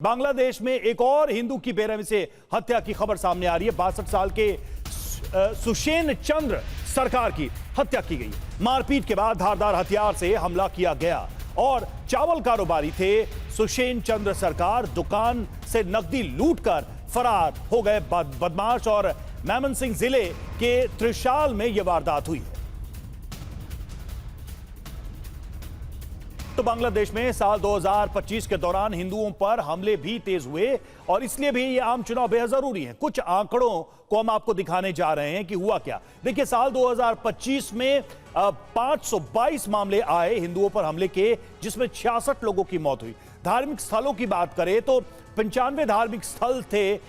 बांग्लादेश में एक और हिंदू की बेरहमी से हत्या की खबर सामने आ रही है। 62 साल के सुषेण चंद्र सरकार की हत्या की गई। मारपीट के बाद धारदार हथियार से हमला किया गया और चावल कारोबारी थे सुषेण चंद्र सरकार। दुकान से नकदी लूटकर फरार हो गए बदमाश और मेमनसिंह जिले के त्रिशाल में यह वारदात हुई है। तो बांग्लादेश में साल 2025 के दौरान हिंदुओं पर हमले भी तेज हुए और इसलिए भी ये आम चुनाव बेहद जरूरी है। कुछ आंकड़ों को हम आपको दिखाने जा रहे हैं कि हुआ क्या। देखिए, साल 2025 में 522 मामले आए हिंदुओं पर हमले के, जिसमें 66 लोगों की मौत हुई। धार्मिक स्थलों की बात करें तो 95 धार्मिक स्थल थे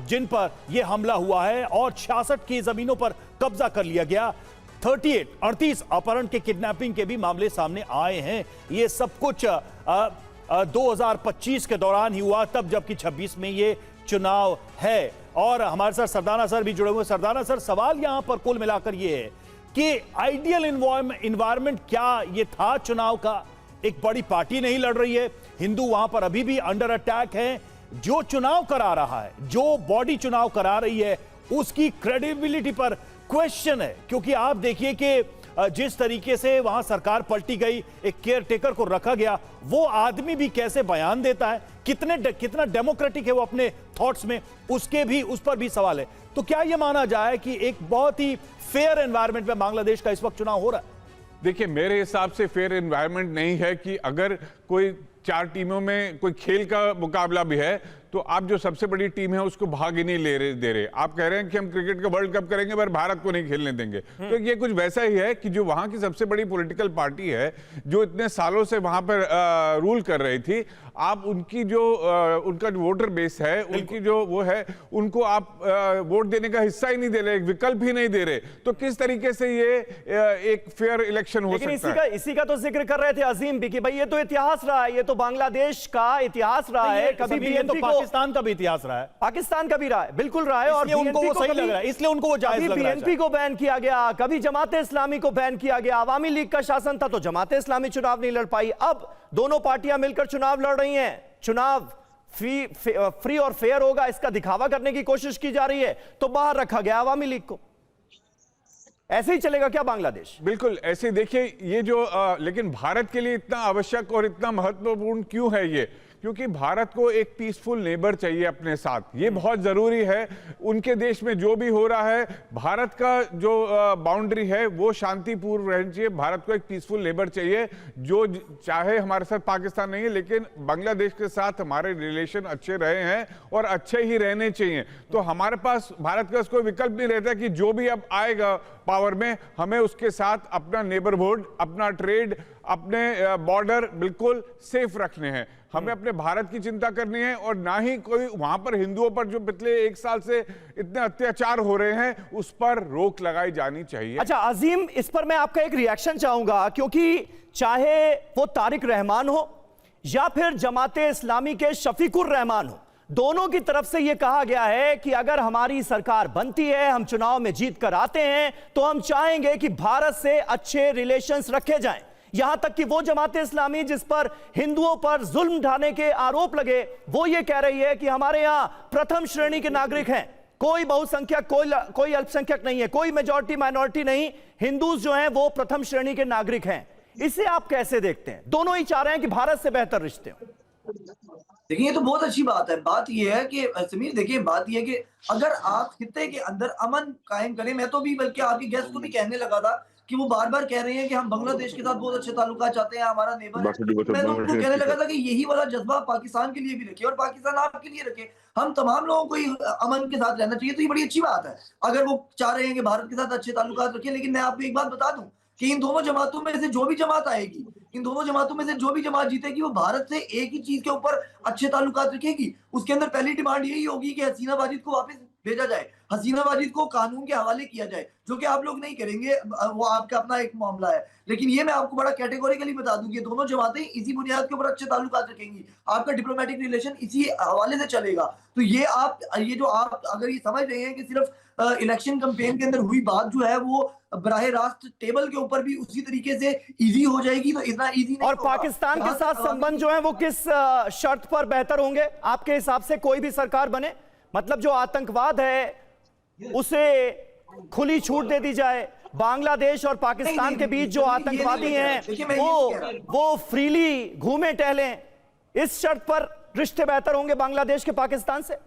जिन पर यह हमला हुआ है और 66 की जमीनों पर कब्जा कर लिया गया। 38 अपहरण के, किडनैपिंग के भी मामले सामने आए हैं। ये सब कुछ 2025 के दौरान ही हुआ, तब जबकि 26 में ये चुनाव है। और हमारे साथ सरदाना सर भी जुड़े हुए। सरदाना सर, सवाल यहां पर कुल मिलाकर ये है कि आइडियल इन्वायरमेंट क्या ये था चुनाव का? एक बड़ी पार्टी नहीं लड़ रही है, हिंदू वहां पर अभी भी अंडर अटैक है। जो चुनाव करा रहा है, जो बॉडी चुनाव करा रही है, उसकी क्रेडिबिलिटी पर क्वेश्चन है। क्योंकि आप देखिए कि जिस तरीके से वहां सरकार पलटी गई, एक केयर टेकर को रखा गया, वो आदमी भी कैसे बयान देता है, कितना डेमोक्रेटिक है वो अपने थॉट्स में, उस पर भी सवाल है। तो क्या यह माना जाए कि एक बहुत ही फेयर एनवायरनमेंट में बांग्लादेश का इस वक्त चुनाव हो रहा है? देखिए, मेरे हिसाब से फेयर एनवायरनमेंट नहीं है कि अगर कोई 4 टीमों में कोई खेल का मुकाबला भी है तो आप जो सबसे बड़ी टीम है उसको भाग ही नहीं दे रहे। आप कह रहे हैं कि हम क्रिकेट का वर्ल्ड कप करेंगे पर भारत को नहीं खेलने देंगे। तो ये कुछ वैसा ही है कि जो वहां की सबसे बड़ी पॉलिटिकल पार्टी है, जो इतने सालों से वहां पर रूल कर रही थी, आप उनकी जो उनका जो वोटर बेस है, उनकी जो वो है, उनको आप वोट देने का हिस्सा ही नहीं दे रहे, एक विकल्प ही नहीं दे रहे। तो किस तरीके से ये एक फेयर इलेक्शन हो सकता है? इसी का तो जिक्र कर रहे थे अजीम भी कि भाई ये तो इतिहास रहा है, ये तो बांग्लादेश का इतिहास रहा है। कभी बीएनपी को पाकिस्तान का भी इतिहास रहा है, पाकिस्तान का भी रहा है, बिल्कुल रहा है। और उनको वो सही लग रहा है, इसलिए उनको वो जायज लग रहा है। बीएनपी को बैन किया गया, कभी जमाते इस्लामी को बैन किया गया। अवामी लीग का शासन था तो जमाते इस्लामी चुनाव नहीं लड़ पाई। अब दोनों पार्टियां मिलकर चुनाव लड़ रही हैं। चुनाव फ्री और फेयर होगा, इसका दिखावा करने की कोशिश की जा रही है, तो बाहर रखा गया अवामी लीग को। ऐसे ही चलेगा क्या बांग्लादेश? बिल्कुल ऐसे ही। देखिए, ये जो लेकिन भारत के लिए इतना आवश्यक और इतना महत्वपूर्ण क्यों है ये? क्योंकि भारत को एक पीसफुल नेबर चाहिए अपने साथ, ये बहुत जरूरी है। उनके देश में जो भी हो रहा है, भारत का जो बाउंड्री है वो शांतिपूर्ण रहनी चाहिए। भारत को एक पीसफुल नेबर चाहिए, जो चाहे हमारे साथ पाकिस्तान नहीं है लेकिन बांग्लादेश के साथ हमारे रिलेशन अच्छे रहे हैं और अच्छे ही रहने चाहिए। तो हमारे पास भारत का कोई विकल्प नहीं रहता कि जो भी अब आएगा पावर में, हमें उसके साथ अपना नेबरहुड, अपना ट्रेड, अपने बॉर्डर बिल्कुल सेफ रखने हैं। हमें अपने भारत की चिंता करनी है और ना ही कोई वहां पर हिंदुओं पर जो पिछले 1 साल से इतने अत्याचार हो रहे हैं उस पर रोक लगाई जानी चाहिए। अच्छा अजीम, इस पर मैं आपका एक रिएक्शन चाहूंगा, क्योंकि चाहे वो तारिक रहमान हो या फिर जमाते इस्लामी के शफीकुर रहमान हो, दोनों की तरफ से यह कहा गया है कि अगर हमारी सरकार बनती है, हम चुनाव में जीत कर आते हैं, तो हम चाहेंगे कि भारत से अच्छे रिलेशंस रखे जाएं। यहां तक कि वो जमाते इस्लामी जिस पर हिंदुओं पर जुल्म ढाने के आरोप लगे, वो ये कह रही है कि हमारे यहां प्रथम श्रेणी के नागरिक हैं, कोई बहुसंख्यक, कोई अल्पसंख्यक नहीं है, कोई मेजॉरिटी माइनॉरिटी नहीं, हिंदूज जो हैं वो प्रथम श्रेणी के नागरिक हैं। इसे आप कैसे देखते हैं? दोनों ही चाह रहे हैं कि भारत से बेहतर रिश्ते हो। देखिए, ये तो बहुत अच्छी बात है। बात ये है कि समीर, देखिए बात ये है कि अगर आप खित्ते के अंदर अमन कायम करें, मैं तो भी बल्कि आपके गेस्ट को भी कहने लगा था कि वो बार बार कह रहे हैं कि हम बांग्लादेश के साथ बहुत अच्छे ताल्लुकात चाहते हैं, हमारा नेबर है। मैं तो उनको कहने लगा था कि यही वाला जज्बा पाकिस्तान के लिए भी रखे और पाकिस्तान आपके लिए रखे। हम तमाम लोगों को ही अमन के साथ रहना चाहिए। तो ये बड़ी अच्छी बात है अगर वो चाह रहे हैं कि भारत के साथ अच्छे ताल्लुकात रखें। लेकिन मैं आपको एक बात बता दूं कि इन दोनों जमातों में से जो भी जमात आएगी, इन दोनों जमातों में से जो भी जमात जीतेगी, वो भारत से एक ही चीज के ऊपर अच्छे ताल्लुकात रखेगी। उसके अंदर पहली डिमांड यही होगी कि हसीना वाजिद को वापस भेजा जाए, हसीना वाजिद को कानून के हवाले किया जाए, जो कि आप लोग नहीं करेंगे, वो आपका अपना एक मामला है। लेकिन ये मैं आपको बड़ा कैटेगोरिकली बता दूं कि दोनों जमातें इसी बुनियाद के ऊपर अच्छे ताल्लुकात रखेंगी, आपका डिप्लोमेटिक रिलेशन इसी हवाले से चलेगा। तो ये जो आप अगर ये समझ रहे हैं कि सिर्फ इलेक्शन कैंपेन के अंदर हुई बात जो है वो बराह रास्त टेबल के ऊपर भी उसी तरीके से इजी हो जाएगी, तो इतना इजी नहीं और होगा। पाकिस्तान के साथ संबंध जो है वो किस शर्त पर बेहतर होंगे आपके हिसाब से? कोई भी सरकार बने, मतलब जो आतंकवाद है उसे खुली छूट दे दी जाए, बांग्लादेश और पाकिस्तान के बीच जो आतंकवादी हैं वो फ्रीली घूमे टहलें, इस शर्त पर रिश्ते बेहतर होंगे बांग्लादेश के पाकिस्तान से?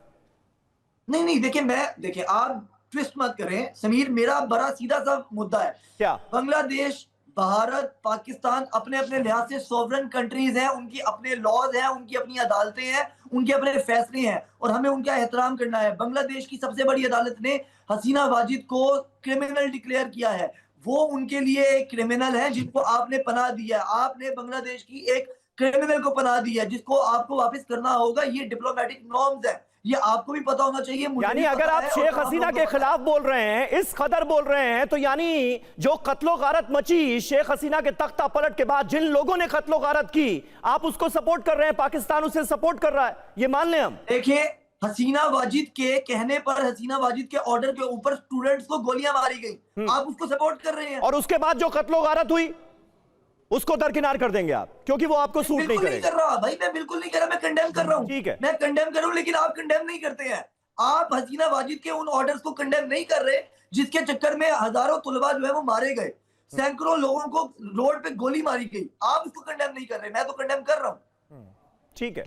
नहीं, देखिए आप ट्विस्ट मत करें समीर, मेरा बड़ा सीधा सा मुद्दा है। क्या बांग्लादेश, भारत, पाकिस्तान अपने अपने लिहाज से सॉवरन कंट्रीज हैं, उनकी अपने लॉज हैं, उनकी अपनी अदालतें हैं, उनके अपने फैसले हैं और हमें उनका एहतराम करना है। बांग्लादेश की सबसे बड़ी अदालत ने हसीना वाजिद को क्रिमिनल डिक्लेयर किया है, वो उनके लिए एक क्रिमिनल है जिनको आपने पनाह दिया है। आपने बांग्लादेश की एक क्रिमिनल को पनाह दी है जिसको आपको वापस करना होगा। ये डिप्लोमेटिक नॉर्म्स है, ये आपको भी पता होना चाहिए, मुझे यानी भी अगर पता आप है, शेख और हसीना के खिलाफ बोल रहे हैं, इस कदर बोल रहे हैं, तो यानी जो कत्लो गारत मची शेख हसीना के तख्ता पलट के बाद, जिन लोगों ने कत्लो गारत की, आप उसको सपोर्ट कर रहे हैं, पाकिस्तान उसे सपोर्ट कर रहा है, ये मान लें हम? देखिए, हसीना वाजिद के कहने पर, हसीना वाजिद के ऑर्डर के ऊपर स्टूडेंट्स को गोलियां मारी गई, आप उसको सपोर्ट कर रहे हैं। और उसके बाद जो कत्लो गारत हुई उसको दरकिनार कर देंगे आप, क्योंकि वो आपको सूट नहीं बिल्कुल नहीं करेगा? कर रहा भाई, मैं बिल्कुल नहीं कर रहा, मैं कंडेम कर रहा हूं। ठीक है, मैं कंडेम कर रहा हूं, लेकिन आप कंडेम नहीं करते हैं। आप हसीना वाजिद के उन ऑर्डर्स को कंडेम नहीं कर रहे जिसके चक्कर में हजारों तुलबा जो है वो मारे गए, सैकड़ों लोगों को रोड पे गोली मारी गई, आप उसको कंडेम नहीं कर रहे, मैं तो कंडेम कर रहा हूं। ठीक है।